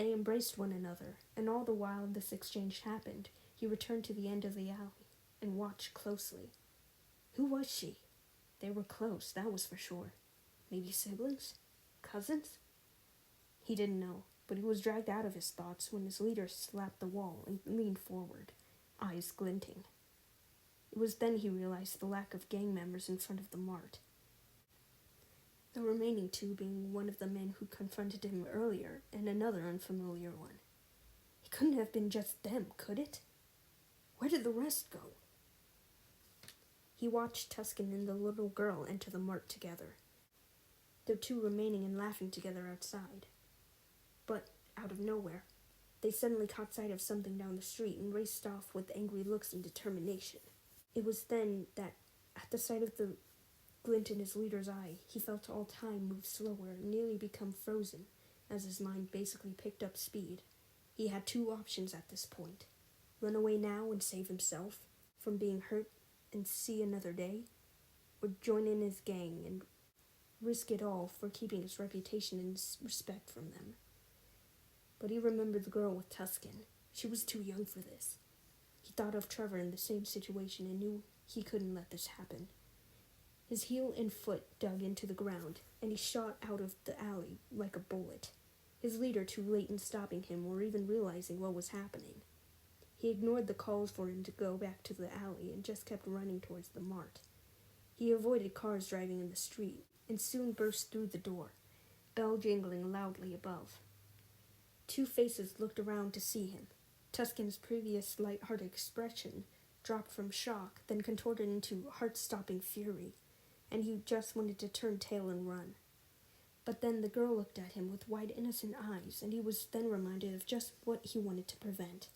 They embraced one another, and all the while this exchange happened, he returned to the end of the alley and watched closely. Who was she? They were close, that was for sure. Maybe siblings? Cousins? He didn't know, but he was dragged out of his thoughts when his leader slapped the wall and leaned forward, eyes glinting. It was then he realized the lack of gang members in front of the mart. The remaining two being one of the men who confronted him earlier and another unfamiliar one. It couldn't have been just them, could it? Where did the rest go? He watched Tuscan and the little girl enter the mart together, the two remaining and laughing together outside. But, out of nowhere, they suddenly caught sight of something down the street and raced off with angry looks and determination. It was then that, at the sight of the glint in his leader's eye, he felt all time move slower and nearly become frozen, as his mind basically picked up speed. He had two options at this point: run away now and save himself from being hurt and see another day, or join in his gang and risk it all for keeping his reputation and respect from them. But he remembered the girl with Tuscan. She was too young for this. He thought of Trevor in the same situation and knew he couldn't let this happen. His heel and foot dug into the ground, and he shot out of the alley like a bullet, his leader too late in stopping him or even realizing what was happening. He ignored the calls for him to go back to the alley and just kept running towards the mart. He avoided cars driving in the street and soon burst through the door, bell jingling loudly above. Two faces looked around to see him. Tuscan's previous light-hearted expression dropped from shock, then contorted into heart-stopping fury, and he just wanted to turn tail and run. But then the girl looked at him with wide, innocent eyes, and he was then reminded of just what he wanted to prevent.